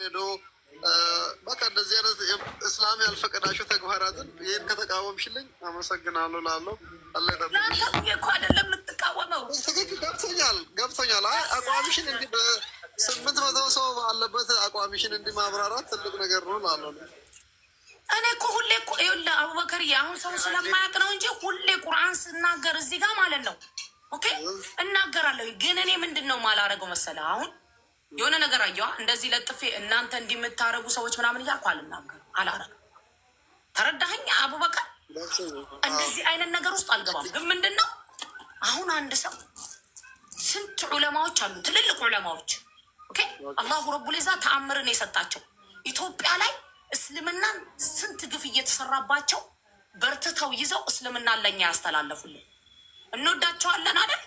ሄዶ በቃ እንደዚህ አይነት እስላም ያልፈቀዳቸው ተግባራትን ይህን ከተቃወምሽልኝ አመሰግናለሁ ላለው አለ እኮ አይደለም የምትቃወመው። ገብቶኛል። አቋምሽን እንዲህ በ800 ሰው ባለበት አቋምሽን እንዲህ ማብራራት ትልቅ ነገር ነው ላለው። እኔ እኮ ሁሌ እኮ ይኸውልህ አቡበከርዬ፣ አሁን ሰው ስለማያውቅ ነው እንጂ ሁሌ ቁርአን ስናገር እዚህ ጋር ማለት ነው ኦኬ እናገራለሁ። ግን እኔ ምንድን ነው ማላረገው መሰለህ? አሁን የሆነ ነገር አየዋ እንደዚህ ለጥፌ እናንተ እንዲህ የምታረጉ ሰዎች ምናምን እያልኩ አልናገርም፣ አላረግም። ተረዳኸኝ አቡበከር? እንደዚህ አይነት ነገር ውስጥ አልገባም። ግን ምንድን ነው አሁን አንድ ሰው ስንት ዑለማዎች አሉ፣ ትልልቅ ዑለማዎች ኦኬ። አላሁ ረቡል ዒዛ ተአምርን የሰጣቸው ኢትዮጵያ ላይ እስልምናን ስንት ግፍ እየተሰራባቸው በርትተው ይዘው እስልምናን ለኛ ያስተላለፉልን እንወዳቸዋለን አይደል?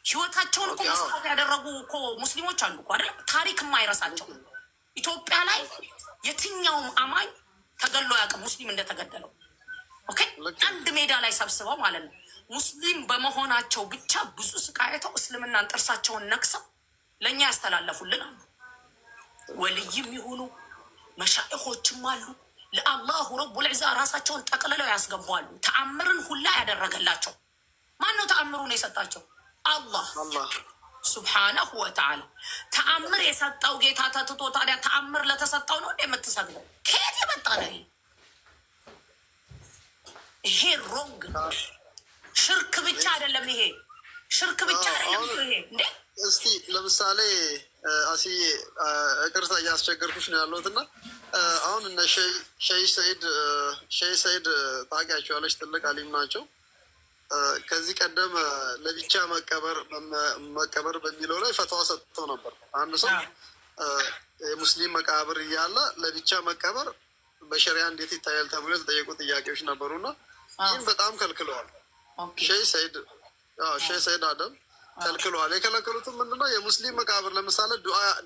ህይወታቸውን እኮ መስዋዕት ያደረጉ እኮ ሙስሊሞች አሉ እኮ አይደል? ታሪክ የማይረሳቸው ኢትዮጵያ ላይ የትኛውም አማኝ ተገሎ ያውቅም ሙስሊም እንደተገደለው ኦኬ። አንድ ሜዳ ላይ ሰብስበው ማለት ነው ሙስሊም በመሆናቸው ብቻ ብዙ ስቃይተው እስልምናን ጥርሳቸውን ነክሰው ለእኛ ያስተላለፉልን አሉ። ወልይም ይሁኑ መሻይኾችም አሉ። ለአላሁ ረቡል ዒዛ ራሳቸውን ጠቅልለው ያስገባሉ። ተአምርን ሁላ ያደረገላቸው ማነው? ተአምሩን የሰጣቸው አላህ ሱብሓነሁ ወተዓላ። ተአምር የሰጠው ጌታ ተትቶ ታዲያ ተአምር ለተሰጠው ነው እንደ የምትሰግደው? ከየት የመጣ ነው ይሄ? ሮንግ ሽርክ ብቻ አይደለም ይሄ፣ ሽርክ ብቻ አይደለም ይሄ። እንዴ እስቲ ለምሳሌ አስዬ እቅርታ እያስቸገርኩሽ ነው ያለሁት እና አሁን እነ ሼህ ሰይድ ታውቂያቸዋለሽ? ትልቅ አሊም ናቸው። ከዚህ ቀደም ለብቻ መቀበር በሚለው ላይ ፈተዋ ሰጥተው ነበር። አንድ ሰው የሙስሊም መቃብር እያለ ለብቻ መቀበር በሸሪያ እንዴት ይታያል ተብሎ የተጠየቁ ጥያቄዎች ነበሩና ይህም በጣም ከልክለዋል። ሼህ ሰይድ አደም ከልክለዋል። የከለከሉትም ምንድነው? የሙስሊም መቃብር ለምሳሌ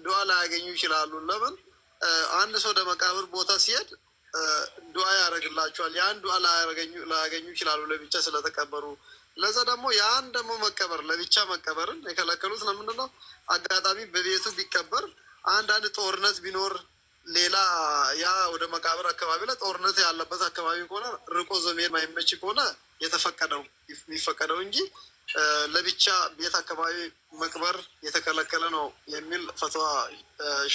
ዱዓ ላያገኙ ይችላሉ። ለምን? አንድ ሰው ወደ መቃብር ቦታ ሲሄድ ዱዓ ያደርግላቸዋል። ያን ዱዓ ላያገኙ ይችላሉ ለብቻ ስለተቀበሩ። ለዛ ደግሞ ያን ደግሞ መቀበር ለብቻ መቀበርን የከለከሉት ለምንድነው? አጋጣሚ በቤቱ ቢቀበር አንዳንድ ጦርነት ቢኖር ሌላ ያ ወደ መቃብር አካባቢ ላይ ጦርነት ያለበት አካባቢ ከሆነ ርቆ ዘመድ ማይመች ከሆነ የሚፈቀደው እንጂ ለብቻ ቤት አካባቢ መቅበር የተከለከለ ነው የሚል ፈትዋ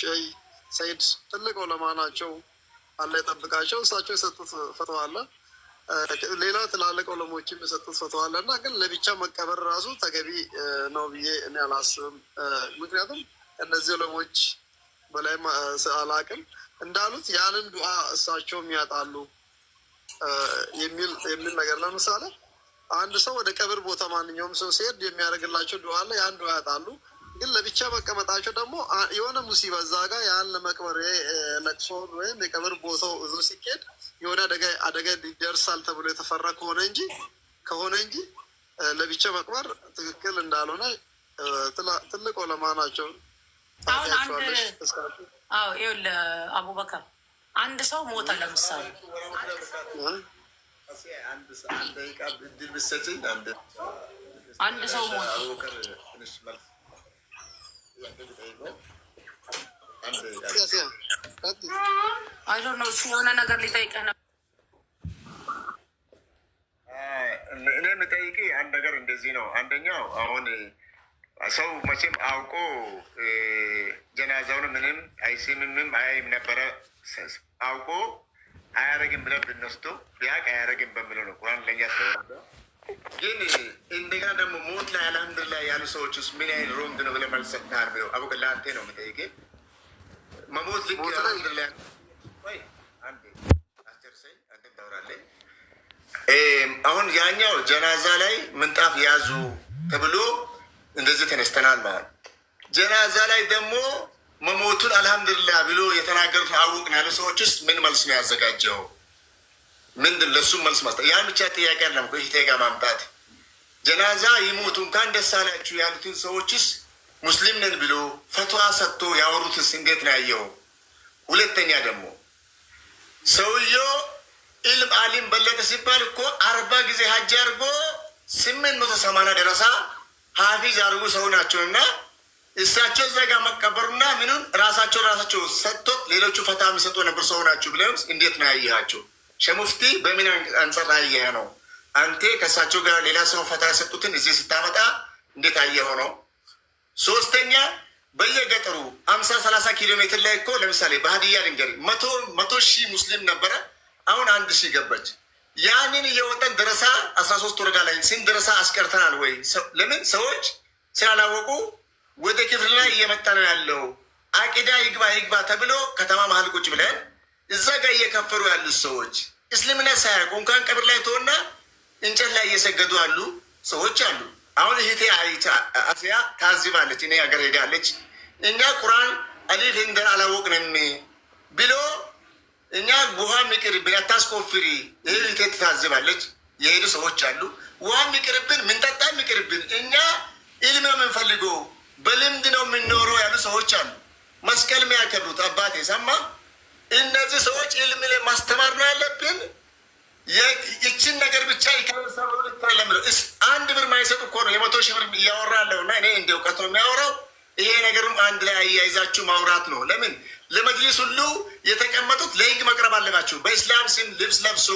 ሼህ ሰይድ ትልቅ ዑለማ ናቸው፣ አላህ ይጠብቃቸው። እሳቸው የሰጡት ፈትዋ አለ፣ ሌላ ትላልቅ ዑለሞችም የሰጡት ፈትዋ አለ እና ግን ለብቻ መቀበር ራሱ ተገቢ ነው ብዬ እኔ አላስብም። ምክንያቱም እነዚህ ዑለሞች በላይ አላቅም እንዳሉት ያንን ዱዓ እሳቸውም ያጣሉ የሚል ነገር። ለምሳሌ አንድ ሰው ወደ ቀብር ቦታ ማንኛውም ሰው ሲሄድ የሚያደርግላቸው ዱዓ አለ፣ ያን ዱዓ ያጣሉ። ግን ለብቻ መቀመጣቸው ደግሞ የሆነ ሙሲባ እዛ ጋር ያን ለመቅበር ለቅሶ ወይም የቀብር ቦታው እዞ ሲኬድ የሆነ አደጋ ሊደርሳል ተብሎ የተፈራ ከሆነ እንጂ ለብቻ መቅበር ትክክል እንዳልሆነ ትልቅ ዑለማ ናቸው። ይኸውልህ አቡበከር አንድ ሰው ሞተ ለምሳሌ አንድ ሰው ሞተ የሆነ ነገር ሊጠይቅህ ነው። እኔ የምጠይቅህ አንድ ነገር እንደዚህ ነው። አንደኛው አሁን ሰው መቼም አውቆ ጀናዛውን ምንም አይስምምም አያይም ነበረ። አውቆ አያረግም ብለን ብንወስደው ቢያቅ አያረግም በምለው ነው ቁርአን ለኛ ስለወረደ። ግን እንደገና ደግሞ ሞት ላይ አልሐምዱሊላህ ያሉ ሰዎች ውስጥ ምን ያህል ሮንግ ነው ብለህ መልስ ሰጥተሃል ብለው አቡበከር ለአንተ ነው የምጠይቅህ። መሞት ልክ አልሐምዱሊላህ ወይ አንዴ አስጨርሰኝ፣ አንተ ታወራለህ። አሁን ያኛው ጀናዛ ላይ ምንጣፍ ያዙ ተብሎ እንደዚህ ተነስተናል ማለት ጀናዛ ላይ ደግሞ መሞቱን አልሐምዱሊላህ ብሎ የተናገሩት አውቅን ያሉ ሰዎች ውስጥ ምን መልስ ነው ያዘጋጀው? ምንድን ለሱም መልስ ማስጠ ያን ብቻ ጥያቄ አለም እኮ ይሄ ጋር ማምጣት ጀናዛ ይሞቱ እንኳን ደስ አላችሁ ያሉትን ሰዎችስ ሙስሊም ነን ብሎ ፈትዋ ሰጥቶ ያወሩትስ እንዴት ነው ያየው? ሁለተኛ ደግሞ ሰውየው ኢልም አሊም በለጠ ሲባል እኮ 40 ጊዜ ሀጅ አድርጎ 880 ደረሳ ሀፊዝ አድርጉ ሰው ናቸውና እሳቸው እዛ ጋር መቀበሩና ምኑን ራሳቸው ሰጥቶት ሌሎቹ ፈታ የሚሰጡ ነበር ሰው ናችሁ ብለውስ እንዴት ነው ያየሃቸው? ሸሙፍቲ በምን አንጻር ያየህ ነው? አንተ ከእሳቸው ጋር ሌላ ሰው ፈታ የሰጡትን እዚህ ስታመጣ እንዴት አየኸው ነው? ሶስተኛ በየገጠሩ 50-30 ኪሎ ሜትር ላይ እኮ ለምሳሌ በሀዲያ ድንገሪ 100,000 ሙስሊም ነበረ። አሁን 1,000 ገባች። ያንን እየወጠን ደረሳ 13 ወረዳ ላይ ስንት ደረሳ አስቀርተናል ወይ? ለምን ሰዎች ስላላወቁ ወደ ክፍል ላይ እየመጣ ነው ያለው። አቂዳ ይግባ ተብሎ ከተማ መሀል ቁጭ ብለን እዛ ጋር እየከፈሩ ያሉት ሰዎች እስልምና ሳያውቁ እንኳን ቀብር ላይ ተሆና እንጨት ላይ እየሰገዱ አሉ ሰዎች አሉ። አሁን እህቴ አስያ ታዝባለች። እኔ ሀገር ሄዳለች። እኛ ቁርአን አሊፍ እንደር አላወቅንም ብሎ እኛ ውሃ ሚቅርብን አታስቆፍሪ። ይህ እህቴ ትታዝባለች። የሄዱ ሰዎች አሉ። ውሃ ሚቅርብን ምንጠጣ ሚቅርብን እኛ ኢልም ነው የምንፈልገው በልምድ ነው የምንኖረው ያሉ ሰዎች አሉ። መስቀል የሚያከብሩት አባቴ ሰማ። እነዚህ ሰዎች ኢልም ማስተማር ነው ያለብን። ይችን ነገር ብቻ ይከለምለው አንድ ብር ማይሰጥ እኮ ነው 100,000 ብር እያወራለሁ እና እኔ እንደ እውቀት ነው የሚያወራው። ይሄ ነገሩም አንድ ላይ አያይዛችሁ ማውራት ነው። ለምን ለመጅሊስ ሁሉ የተቀመጡት ለህግ መቅረብ አለባቸው። በኢስላም ስም ልብስ ለብሶ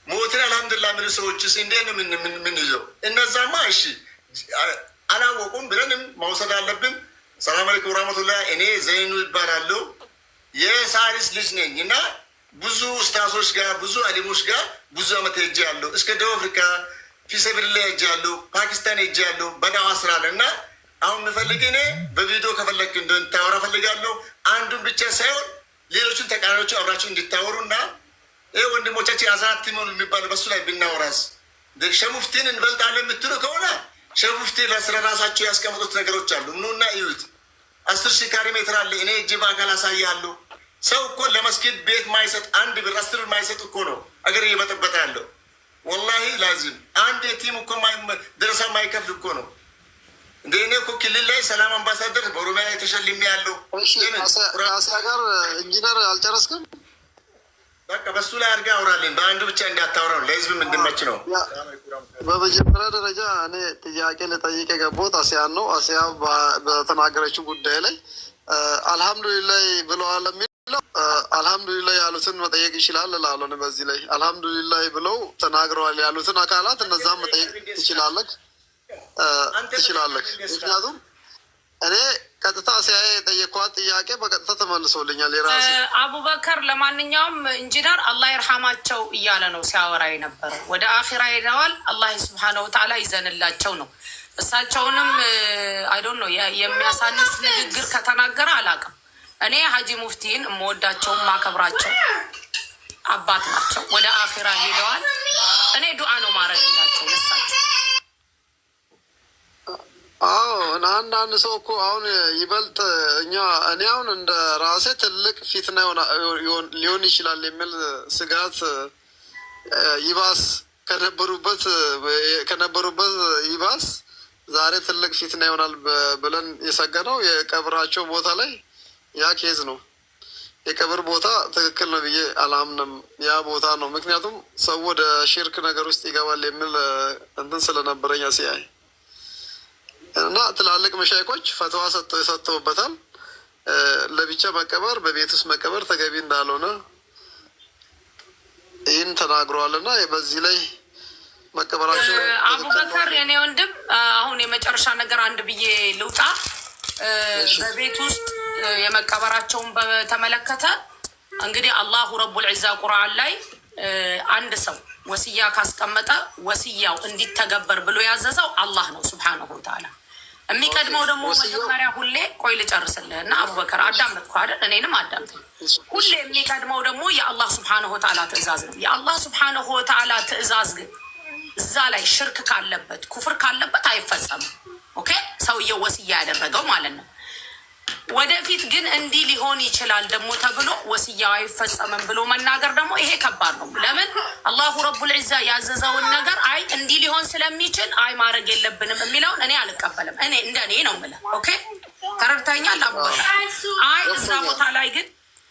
ሞትን አልሐምዱሊላህ የሚሉ ሰዎችስ እንዴት ነው የምንይዘው? እነዛማ እሺ አላወቁም ብለንም መውሰድ አለብን። ሰላም አለይኩም ወራህመቱላህ። እኔ ዘይኑ ይባላለሁ። የሳሪስ ልጅ ነኝ እና ብዙ ኡስታዞች ጋር ብዙ አሊሞች ጋር ብዙ አመት ሄጄ ያለሁ። እስከ ደቡብ አፍሪካ ፊሰብሪላ ሄጄ ያለሁ፣ ፓኪስታን ሄጄ ያለሁ በዳዋ ስራ ነው እና አሁን የምፈልግ እኔ በቪዲዮ ከፈለግ እንድታወራ ፈልጋለሁ። አንዱን ብቻ ሳይሆን ሌሎችን ተቃራኒዎቹ አብራችሁ እንዲታወሩ እና ይህ ወንድሞቻችን አዛት ቲሞን የሚባለው በሱ ላይ ብናወራስ ሸሙፍቲን እንበልጣለን የምትሉ ከሆነ ሸሙፍቲ ለስረ ራሳቸው ያስቀምጡት ነገሮች አሉ። ምኑና እዩት። 10,000 ካሬ ሜትር አለ። እኔ እጅ በአካል አሳያለሁ። ሰው እኮ ለመስጊድ ቤት ማይሰጥ 1 ብር 10 ብር ማይሰጥ እኮ ነው አገር እየበጠበጠ ያለው። ወላሂ ላዚም አንድ የቲም እኮ ደረሳ ማይከፍል እኮ ነው። እንደ እኔ እኮ ክልል ላይ ሰላም አምባሳደር በኦሮሚያ ላይ ተሸልሜ ያለው። ከአስያ ጋር ኢንጂነር አልጨረስክም? በቃ በሱ ላይ አድርገህ አውራልኝ። በአንዱ ብቻ እንዳታወራው ለህዝብም እንድመች ነው። በመጀመሪያ ደረጃ እኔ ጥያቄ ልጠይቅ የገባሁት አስያን ነው። አስያ በተናገረችው ጉዳይ ላይ አልሐምዱሊላህ ብለዋል የሚለው አልሐምዱሊላህ ያሉትን መጠየቅ ይችላል እላለሁ። በዚህ ላይ አልሐምዱሊላህ ብለው ተናግረዋል ያሉትን አካላት እነዛም መጠየቅ ትችላለህ። ምክንያቱም እኔ ቀጥታ አስያ የጠየኳት ጥያቄ በቀጥታ ተመልሶልኛል። የራሴ አቡበከር ለማንኛውም ኢንጂነር አላህ ይርሐማቸው እያለ ነው ሲያወራ የነበረው። ወደ አኺራ ሄደዋል። አላህ ሱብሓነሁ ወተዓላ ይዘንላቸው ነው። እሳቸውንም አይዶን ነው የሚያሳንስ ንግግር ከተናገረ አላውቅም። እኔ ሀጂ ሙፍቲን የምወዳቸውም ማከብራቸው አባት ናቸው። ወደ አኺራ ሄደዋል። እኔ ዱዓ ነው ማድረግላቸው ለሳቸው። አዎ አንዳንድ ሰው እኮ አሁን ይበልጥ እኔ አሁን እንደ ራሴ ትልቅ ፊትና ሊሆን ይችላል የሚል ስጋት ይባስ ከነበሩበት ይባስ ዛሬ ትልቅ ፊትና ይሆናል ብለን የሰገነው የቀብራቸው ቦታ ላይ ያ ኬዝ ነው። የቀብር ቦታ ትክክል ነው ብዬ አላምንም። ያ ቦታ ነው። ምክንያቱም ሰው ወደ ሽርክ ነገር ውስጥ ይገባል የሚል እንትን ስለነበረኛ ሲያይ እና ትላልቅ መሻይኮች ፈተዋ ሰጥተውበታል። ለብቻ መቀበር በቤት ውስጥ መቀበር ተገቢ እንዳልሆነ ይህን ተናግረዋል። እና በዚህ ላይ መቀበራቸው አቡበከር የኔ ወንድም አሁን የመጨረሻ ነገር አንድ ብዬ ልውጣ። በቤት ውስጥ የመቀበራቸውን በተመለከተ እንግዲህ አላሁ ረቡል ዒዛ ቁርአን ላይ አንድ ሰው ወስያ ካስቀመጠ ወስያው እንዲተገበር ብሎ ያዘዘው አላህ ነው ሱብሓነሁ ወተዓላ። የሚቀድመው ደግሞ መጀመሪያ ሁሌ ቆይ ልጨርስልህ እና አቡበከር አዳምጥኩ አይደል? እኔንም አዳምጠኝ። ሁሌ የሚቀድመው ደግሞ የአላህ ሱብሓነሁ ወተዓላ ትእዛዝ ነው። የአላህ ሱብሓነሁ ወተዓላ ትእዛዝ ግን እዛ ላይ ሽርክ ካለበት ኩፍር ካለበት አይፈጸምም። ኦኬ ሰውየው ወስያ ያደረገው ማለት ነው። ወደፊት ግን እንዲህ ሊሆን ይችላል ደግሞ ተብሎ ወስያው አይፈጸምም ብሎ መናገር ደግሞ ይሄ ከባድ ነው። ለምን አላሁ ረቡል ዒዛ ያዘዘውን ነገር አይ እንዲህ ሊሆን ስለሚችል አይ ማድረግ የለብንም የሚለውን እኔ አልቀበልም። እኔ እንደኔ ነው የምልህ። ኦኬ ተረድተኛል? አይ እዛ ቦታ ላይ ግን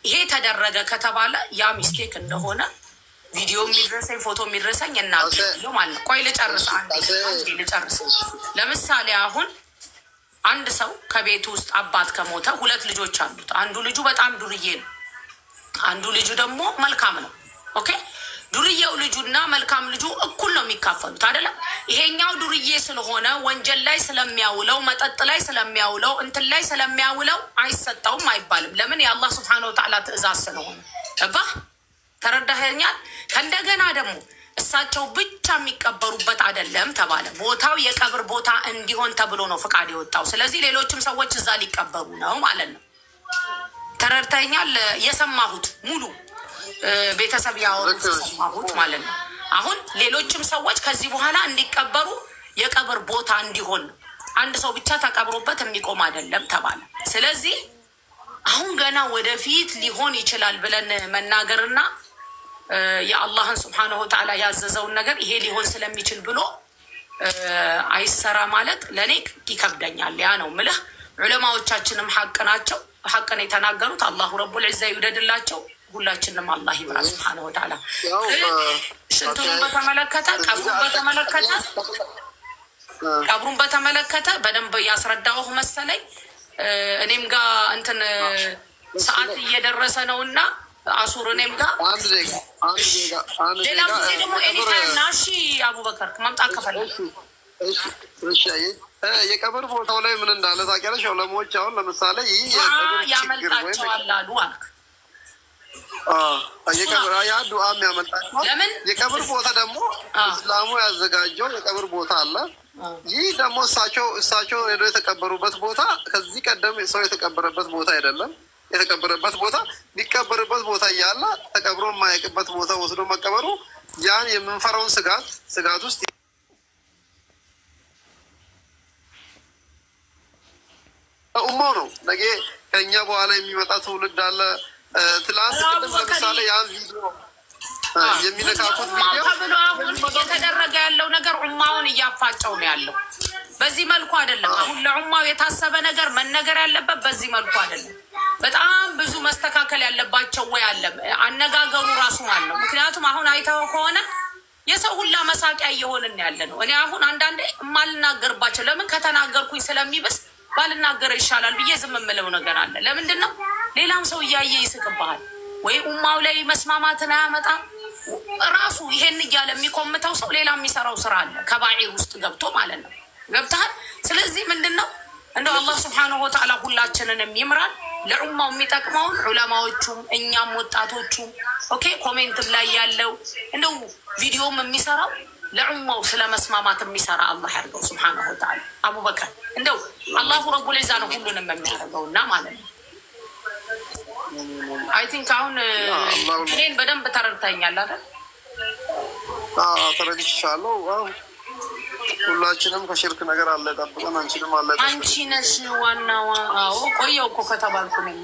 ይሄ ተደረገ ከተባለ ያ ሚስቴክ እንደሆነ ቪዲዮ የሚድረሰኝ ፎቶ የሚድረሰኝ እናለው ማለት ነው። ቆይ ልጨርስ፣ አንዴ ልጨርስ። ለምሳሌ አሁን አንድ ሰው ከቤት ውስጥ አባት ከሞተ 2 ልጆች አሉት። አንዱ ልጁ በጣም ዱርዬ ነው፣ አንዱ ልጁ ደግሞ መልካም ነው። ኦኬ ዱርዬው ልጁና መልካም ልጁ እኩል ነው የሚካፈሉት አይደለም። ይሄኛው ዱርዬ ስለሆነ ወንጀል ላይ ስለሚያውለው፣ መጠጥ ላይ ስለሚያውለው፣ እንትን ላይ ስለሚያውለው አይሰጠውም አይባልም። ለምን? የአላህ ሱብሓነሁ ወተዓላ ትእዛዝ ስለሆነ። እባህ ተረዳኸኛል? ከእንደገና ደግሞ እሳቸው ብቻ የሚቀበሩበት አይደለም ተባለ። ቦታው የቀብር ቦታ እንዲሆን ተብሎ ነው ፍቃድ የወጣው። ስለዚህ ሌሎችም ሰዎች እዛ ሊቀበሩ ነው ማለት ነው። ተረድተኛል? የሰማሁት ሙሉ ቤተሰብ ያወሩት የሰማሁት ማለት ነው። አሁን ሌሎችም ሰዎች ከዚህ በኋላ እንዲቀበሩ የቀብር ቦታ እንዲሆን ነው። አንድ ሰው ብቻ ተቀብሮበት የሚቆም አይደለም ተባለ። ስለዚህ አሁን ገና ወደፊት ሊሆን ይችላል ብለን መናገርና የአላህን ስብሓነሁ ወተዓላ ያዘዘውን ነገር ይሄ ሊሆን ስለሚችል ብሎ አይሰራ ማለት ለእኔ ይከብደኛል። ያ ነው ምልህ። ዑለማዎቻችንም ሐቅ ናቸው፣ ሐቅን የተናገሩት አላሁ ረቡል ዒዛ ይውደድላቸው። ሁላችንም አላህ ይብራ ስብሓነሁ ወተዓላ። ሽንቱን በተመለከተ ቀብሩን በተመለከተ በደንብ ያስረዳሁህ መሰለኝ። እኔም ጋር እንትን ሰዓት እየደረሰ ነው እና አሱር እኔም ጋር ሌላ ጊዜ ደግሞ ኤኒታይም ና። እሺ አቡበከር መምጣት ከፈለግ የቀብር ቦታው ላይ ምን እንዳለ ታውቂያለሽ? ዑለሞች አሁን ለምሳሌ ይህ ያመልጣቸዋል አሉ አልክ። ዱዓም ያመልጣቸዋል። የቀብር ቦታ ደግሞ እስላሙ ያዘጋጀው የቀብር ቦታ አለ። ይህ ደግሞ እሳቸው ሄዶ የተቀበሩበት ቦታ ከዚህ ቀደም ሰው የተቀበረበት ቦታ አይደለም። የተቀበረበት ቦታ ሊቀበርበት ቦታ እያለ ተቀብሮ የማያውቅበት ቦታ ወስዶ መቀበሩ ያን የምንፈራውን ስጋት ውስጥ ኡማው ነው። ነገ ከኛ በኋላ የሚመጣ ትውልድ አለ። ትላንት ቅድም ለምሳሌ ያን ቪዲዮ የሚነካኩት ቪዲዮ ተብሎ አሁን እየተደረገ ያለው ነገር ኡማውን እያፋጨው ነው ያለው። በዚህ መልኩ አይደለም። አሁን ለኡማው የታሰበ ነገር መነገር ያለበት በዚህ መልኩ አይደለም። በጣም ብዙ መስተካከል ያለባቸው ወይ አለ አነጋገሩ ራሱ አለው። ምክንያቱም አሁን አይተው ከሆነ የሰው ሁላ መሳቂያ እየሆንን ያለ ነው። እኔ አሁን አንዳንዴ የማልናገርባቸው ለምን ከተናገርኩኝ ስለሚብስ ባልናገር ይሻላል ብዬ ዝም የምለው ነገር አለ። ለምንድን ነው? ሌላም ሰው እያየ ይስቅብሃል ወይ ኡማው ላይ መስማማትን አያመጣም። ራሱ ይሄን እያለ የሚኮምተው ሰው ሌላ የሚሰራው ስራ አለ ከባዒር ውስጥ ገብቶ ማለት ነው። ገብተሃል? ስለዚህ ምንድን ነው እንደው አላህ ስብሓነሁ ወተዓላ ሁላችንንም ይምራል። ለኡማው የሚጠቅመውን ዑለማዎቹም እኛም ወጣቶቹም ኦኬ ኮሜንትም ላይ ያለው እንደው ቪዲዮም የሚሰራው ለኡማው ስለመስማማት የሚሰራ አላህ ያርገው ስብሓነሁ ወተዓላ። አቡበከር እንደው አላሁ ረቡል ዒዛ ነው ሁሉንም የሚያደርገውና ማለት ነው። አይ ቲንክ አሁን እኔን በደንብ ተረድተኛል አይደል? ተረድቻለሁ። ሁላችንም ከሽርክ ነገር አለ ጠብቀን፣ አንቺንም አለ። አንቺ ነሽ ዋናዋ። አዎ ቆየው እኮ ከተባልኩ ነው።